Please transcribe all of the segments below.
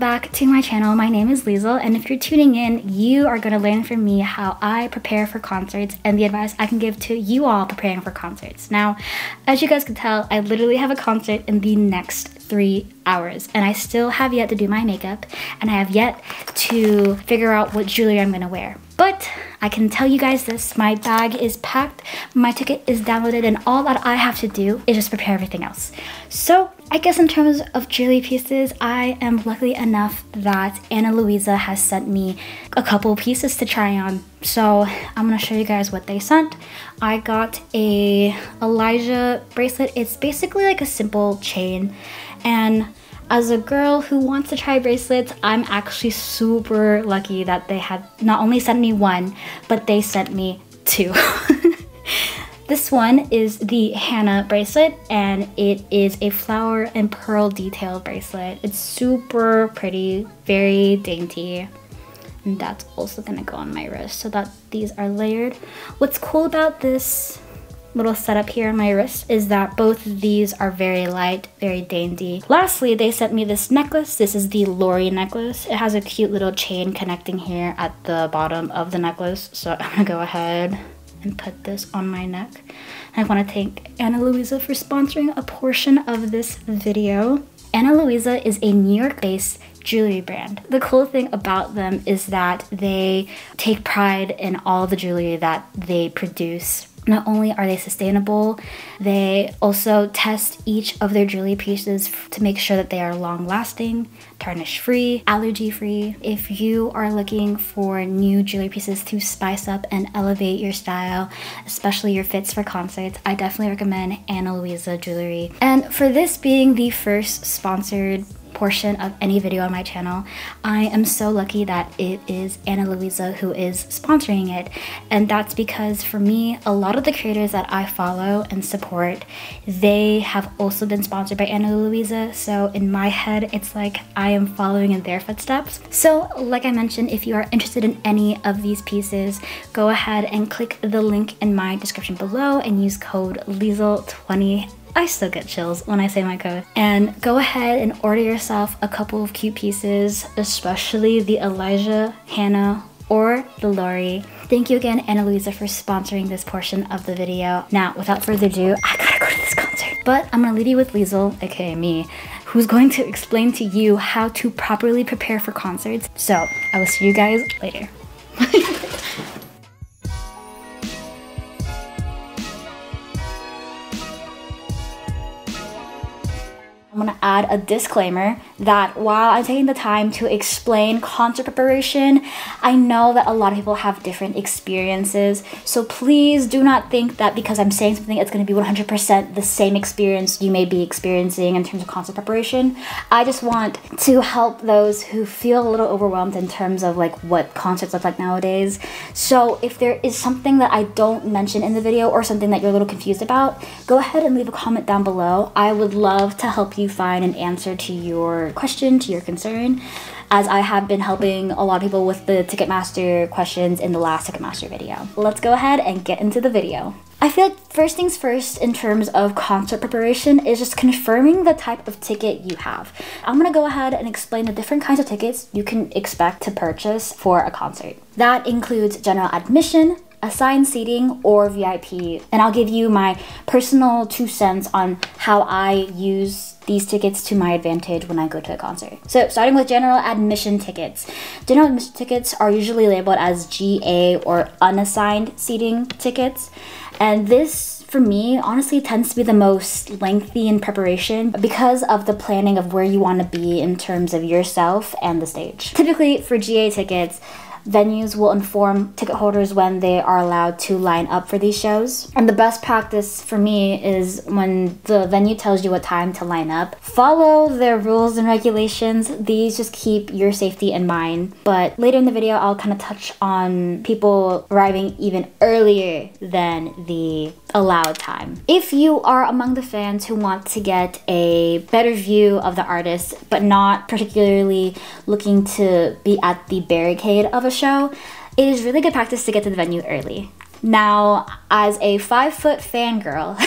back to my channel. My name is Liesl, and if you're tuning in, you are going to learn from me how I prepare for concerts and the advice I can give to you all preparing for concerts. Now, as you guys can tell, I literally have a concert in the next 3 hours, and I still have yet to do my makeup, and I have yet to figure out what jewelry I'm going to wear. But I can tell you guys this, my bag is packed, my ticket is downloaded, and all that I have to do is just prepare everything else. So I guess in terms of jewelry pieces, I am lucky enough that Ana Luisa has sent me a couple pieces to try on. So I'm gonna show you guys what they sent. I got a Elijah bracelet. It's basically like a simple chain, and as a girl who wants to try bracelets, I'm actually super lucky that they had not only sent me one, but they sent me two. This one is the Hannah bracelet, and it is a flower and pearl detail bracelet. It's super pretty, very dainty. And that's also gonna go on my wrist so that these are layered. What's cool about this little setup here on my wrist is that both of these are very light, very dainty. Lastly, they sent me this necklace. This is the Lori necklace. It has a cute little chain connecting here at the bottom of the necklace. So I'm gonna go ahead and put this on my neck. And I want to thank Ana Luisa for sponsoring a portion of this video. Ana Luisa is a New York-based jewelry brand. The cool thing about them is that they take pride in all the jewelry that they produce. Not only are they sustainable, they also test each of their jewelry pieces to make sure that they are long-lasting, tarnish-free, allergy-free. If you are looking for new jewelry pieces to spice up and elevate your style, especially your fits for concerts, I definitely recommend Ana Luisa jewelry. And for this being the first sponsored portion of any video on my channel, I am so lucky that it is Ana Luisa who is sponsoring it. And that's because for me, a lot of the creators that I follow and support, they have also been sponsored by Ana Luisa. So in my head, it's like I am following in their footsteps. So like I mentioned, if you are interested in any of these pieces, go ahead and click the link in my description below and use code Liesl20. I still get chills when I say my code. And go ahead and order yourself a couple of cute pieces, especially the Elijah, Hannah, or the Lori. Thank you again, Ana Luisa, for sponsoring this portion of the video. Now, without further ado, I gotta go to this concert. But I'm gonna leave you with Liesl, aka me, who's going to explain to you how to properly prepare for concerts. So, I will see you guys later. I'm gonna add a disclaimer that while I'm taking the time to explain concert preparation, I know that a lot of people have different experiences. So please do not think that because I'm saying something, it's gonna be 100% the same experience you may be experiencing in terms of concert preparation. I just want to help those who feel a little overwhelmed in terms of like what concerts look like nowadays. So if there is something that I don't mention in the video or something that you're a little confused about, go ahead and leave a comment down below. I would love to help you find an answer to your question, to your concern, as I have been helping a lot of people with the Ticketmaster questions in the last Ticketmaster video. Let's go ahead and get into the video. I feel like first things first in terms of concert preparation is just confirming the type of ticket you have. I'm gonna go ahead and explain the different kinds of tickets you can expect to purchase for a concert. That includes general admission, assigned seating, or VIP. And I'll give you my personal 2 cents on how I use these tickets to my advantage when I go to a concert. So starting with general admission tickets. General admission tickets are usually labeled as GA or unassigned seating tickets. And this, for me, honestly tends to be the most lengthy in preparation because of the planning of where you want to be in terms of yourself and the stage. Typically for GA tickets, venues will inform ticket holders when they are allowed to line up for these shows. And the best practice for me is when the venue tells you what time to line up, follow their rules and regulations. These just keep your safety in mind. But later in the video, I'll kind of touch on people arriving even earlier than the allowed time. If you are among the fans who want to get a better view of the artist, but not particularly looking to be at the barricade of a show, it is really good practice to get to the venue early. Now, as a 5-foot fangirl,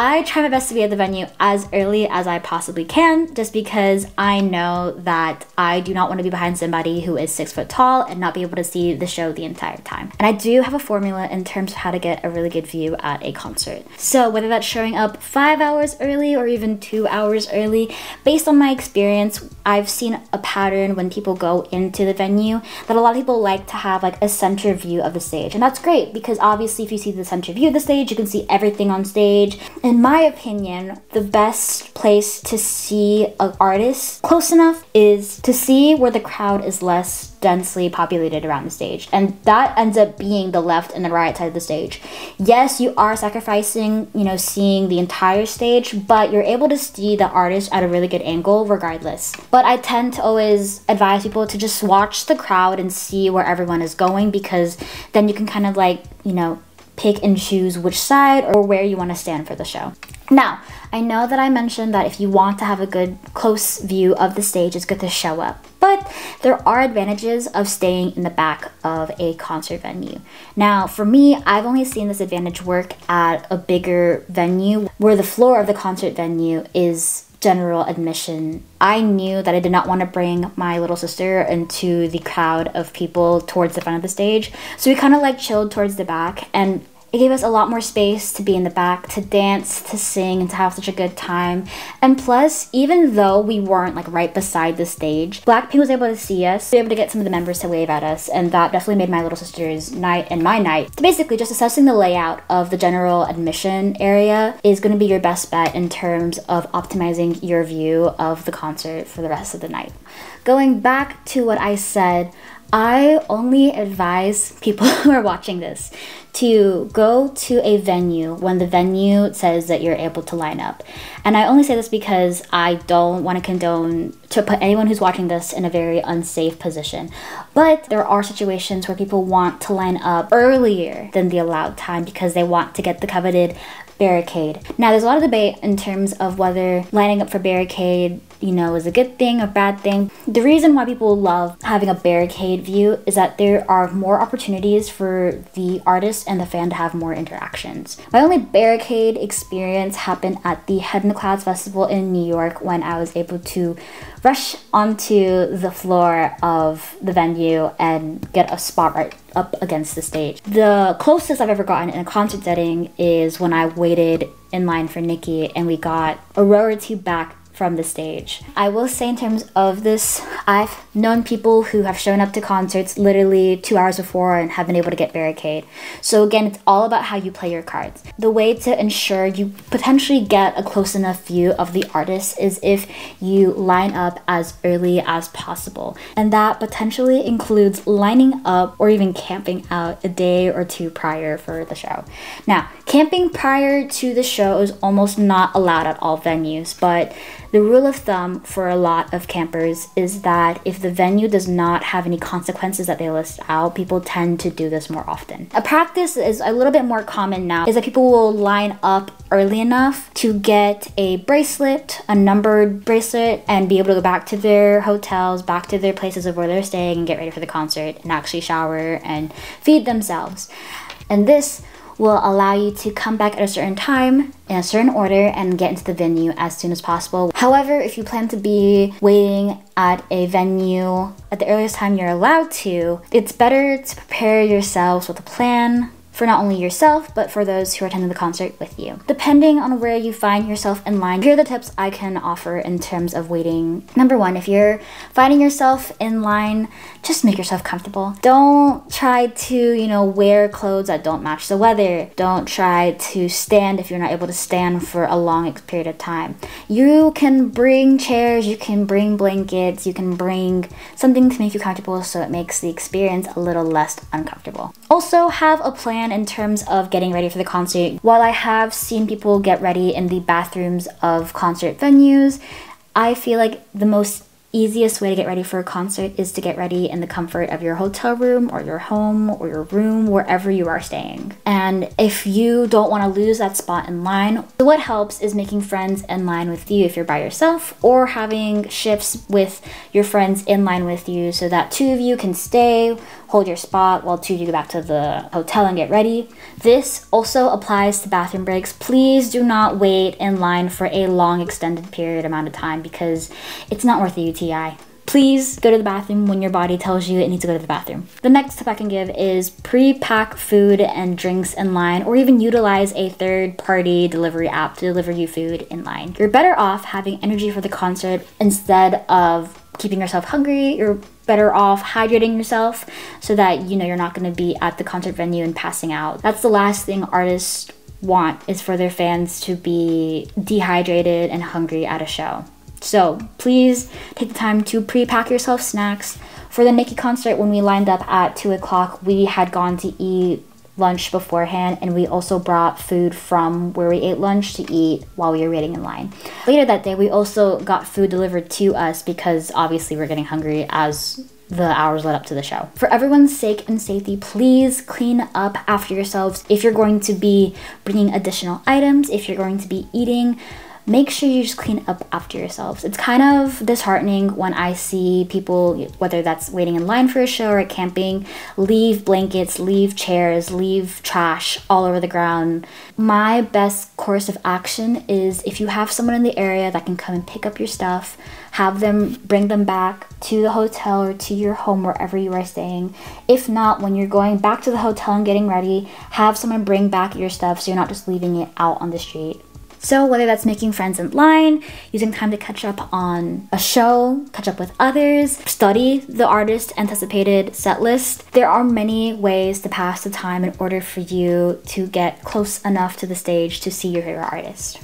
I try my best to be at the venue as early as I possibly can, just because I know that I do not want to be behind somebody who is 6 foot tall and not be able to see the show the entire time. And I do have a formula in terms of how to get a really good view at a concert. So whether that's showing up 5 hours early or even 2 hours early, based on my experience, I've seen a pattern when people go into the venue that a lot of people like to have like a center view of the stage. And that's great because obviously if you see the center view of the stage, you can see everything on stage. In my opinion, the best place to see an artist close enough is to see where the crowd is less densely populated around the stage, and that ends up being the left and the right side of the stage. Yes, you are sacrificing, you know, seeing the entire stage, but you're able to see the artist at a really good angle regardless. But I tend to always advise people to just watch the crowd and see where everyone is going, because then you can kind of like, you know, pick and choose which side or where you want to stand for the show. Now, I know that I mentioned that if you want to have a good close view of the stage, it's good to show up. But there are advantages of staying in the back of a concert venue. Now, for me, I've only seen this advantage work at a bigger venue where the floor of the concert venue is general admission. I knew that I did not want to bring my little sister into the crowd of people towards the front of the stage. So we kind of like chilled towards the back, and it gave us a lot more space to be in the back, to dance, to sing, and to have such a good time. And plus, even though we weren't like right beside the stage, Blackpink was able to see us, able to get some of the members to wave at us, and that definitely made my little sister's night and my night. So basically, just assessing the layout of the general admission area is going to be your best bet in terms of optimizing your view of the concert for the rest of the night. Going back to what I said, I only advise people who are watching this to go to a venue when the venue says that you're able to line up. And I only say this because I don't want to condone to put anyone who's watching this in a very unsafe position. But there are situations where people want to line up earlier than the allowed time because they want to get the coveted barricade. Now, there's a lot of debate in terms of whether lining up for barricade, you know, is a good thing or bad thing. The reason why people love having a barricade view is that there are more opportunities for the artist and the fan to have more interactions. My only barricade experience happened at the Head in the Clouds Festival in New York when I was able to rush onto the floor of the venue and get a spot right up against the stage. The closest I've ever gotten in a concert setting is when I waited in line for Nicki and we got a row or two back from the stage. I will say in terms of this, I've known people who have shown up to concerts literally 2 hours before and have been able to get barricade. So again, it's all about how you play your cards. The way to ensure you potentially get a close enough view of the artist is if you line up as early as possible. And that potentially includes lining up or even camping out a day or two prior for the show. Now, camping prior to the show is almost not allowed at all venues, but the rule of thumb for a lot of campers is that if the venue does not have any consequences that they list out, people tend to do this more often. A practice is a little bit more common now is that people will line up early enough to get a bracelet, a numbered bracelet, and be able to go back to their hotels, back to their places of where they're staying and get ready for the concert and actually shower and feed themselves. And this will allow you to come back at a certain time in a certain order and get into the venue as soon as possible. However, if you plan to be waiting at a venue at the earliest time you're allowed to, it's better to prepare yourselves with a plan for not only yourself, but for those who are attending the concert with you. Depending on where you find yourself in line, here are the tips I can offer in terms of waiting. Number one, if you're finding yourself in line, just make yourself comfortable. Don't try to, you know, wear clothes that don't match the weather. Don't try to stand if you're not able to stand for a long period of time. You can bring chairs, you can bring blankets, you can bring something to make you comfortable so it makes the experience a little less uncomfortable. Also, have a plan in terms of getting ready for the concert. While I have seen people get ready in the bathrooms of concert venues, I feel like the most easiest way to get ready for a concert is to get ready in the comfort of your hotel room or your home or your room, wherever you are staying. And if you don't want to lose that spot in line, what helps is making friends in line with you if you're by yourself, or having shifts with your friends in line with you so that 2 of you can stay, hold your spot while 2 of you go back to the hotel and get ready. This also applies to bathroom breaks. Please do not wait in line for a long extended period amount of time because it's not worth the UTI. Please go to the bathroom when your body tells you it needs to go to the bathroom. The next tip I can give is pre-pack food and drinks in line, or even utilize a third-party delivery app to deliver you food in line. You're better off having energy for the concert instead of keeping yourself hungry. You're better off hydrating yourself so that you know you're not going to be at the concert venue and passing out. That's the last thing artists want, is for their fans to be dehydrated and hungry at a show. So please take the time to pre-pack yourself snacks. For the Nicki concert, when we lined up at 2 o'clock, we had gone to eat lunch beforehand, and we also brought food from where we ate lunch to eat while we were waiting in line. Later that day, we also got food delivered to us because obviously we're getting hungry as the hours led up to the show. For everyone's sake and safety, please clean up after yourselves. If you're going to be bringing additional items, if you're going to be eating, make sure you just clean up after yourselves. It's kind of disheartening when I see people, whether that's waiting in line for a show or camping, leave blankets, leave chairs, leave trash all over the ground. My best course of action is, if you have someone in the area that can come and pick up your stuff, have them bring them back to the hotel or to your home, wherever you are staying. If not, when you're going back to the hotel and getting ready, have someone bring back your stuff so you're not just leaving it out on the street. So whether that's making friends in line, using time to catch up on a show, catch up with others, study the artist's anticipated set list, there are many ways to pass the time in order for you to get close enough to the stage to see your favorite artist.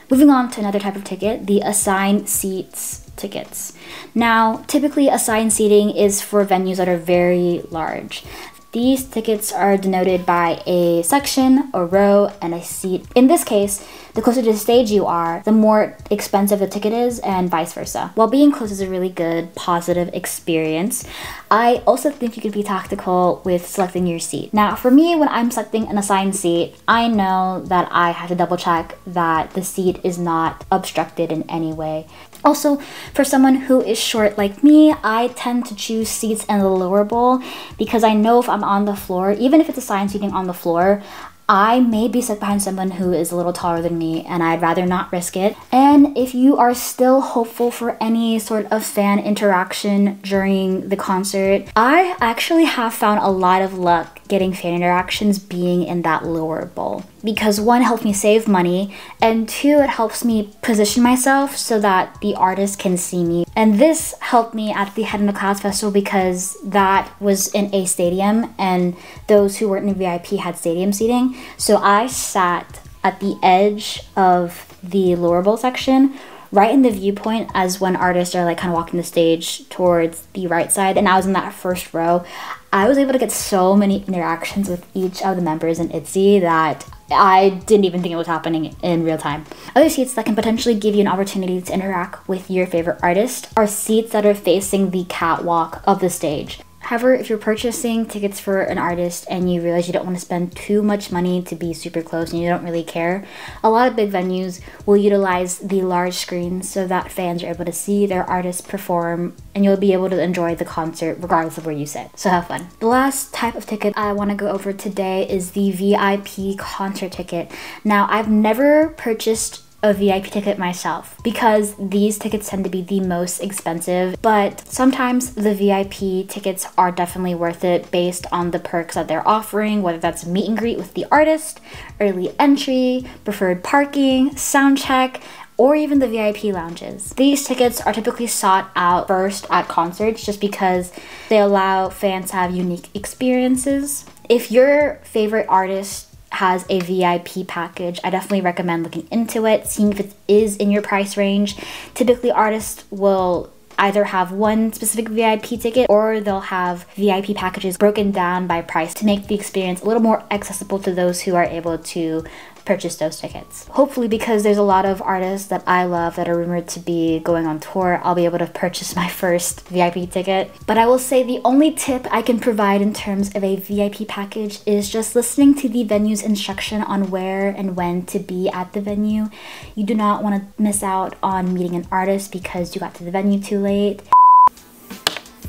Moving on to another type of ticket, the assigned seats tickets. Now, typically assigned seating is for venues that are very large. These tickets are denoted by a section, a row, and a seat. In this case, the closer to the stage you are, the more expensive the ticket is, and vice versa. While being close is a really good, positive experience, I also think you could be tactical with selecting your seat. Now, for me, when I'm selecting an assigned seat, I know that I have to double check that the seat is not obstructed in any way. Also, for someone who is short like me, I tend to choose seats in the lower bowl because I know if I'm on the floor, even if it's assigned seating on the floor, I may be stuck behind someone who is a little taller than me, and I'd rather not risk it. And if you are still hopeful for any sort of fan interaction during the concert, I actually have found a lot of luck getting fan interactions being in that lower bowl. Because 1, it helps me save money, and 2, it helps me position myself so that the artist can see me. And this helped me at the Head in the Clouds Festival because that was in a stadium, and those who weren't in VIP had stadium seating. So I sat at the edge of the lower bowl section, right in the viewpoint as when artists are like kind of walking the stage towards the right side, and I was in that first row. I was able to get so many interactions with each of the members in itzy that I didn't even think it was happening in real time. Other seats that can potentially give you an opportunity to interact with your favorite artist are seats that are facing the catwalk of the stage. However, if you're purchasing tickets for an artist and you realize you don't want to spend too much money to be super close and you don't really care, a lot of big venues will utilize the large screens so that fans are able to see their artists perform, and you'll be able to enjoy the concert regardless of where you sit. So have fun. The last type of ticket I want to go over today is the VIP concert ticket. Now, I've never purchased a VIP ticket myself because these tickets tend to be the most expensive, but sometimes the VIP tickets are definitely worth it based on the perks that they're offering, whether that's meet and greet with the artist, early entry, preferred parking, sound check, or even the VIP lounges. These tickets are typically sought out first at concerts just because they allow fans to have unique experiences. If your favorite artist has a VIP package, I definitely recommend looking into it, seeing if it is in your price range. Typically, artists will either have one specific VIP ticket or they'll have VIP packages broken down by price to make the experience a little more accessible to those who are able to purchase those tickets. Hopefully, because there's a lot of artists that I love that are rumored to be going on tour, I'll be able to purchase my first VIP ticket. But I will say the only tip I can provide in terms of a VIP package is just listening to the venue's instruction on where and when to be at the venue. You do not want to miss out on meeting an artist because you got to the venue too late.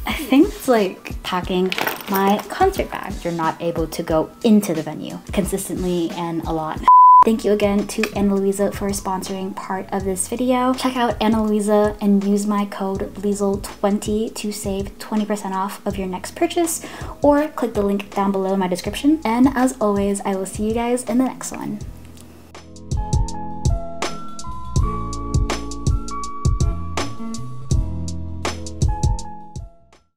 I think it's like packing my concert bag. You're not able to go into the venue consistently and a lot. Thank you again to Ana Luisa for sponsoring part of this video. Check out Ana Luisa and use my code LIESL20 to save 20% off of your next purchase, or click the link down below in my description. And as always, I will see you guys in the next one.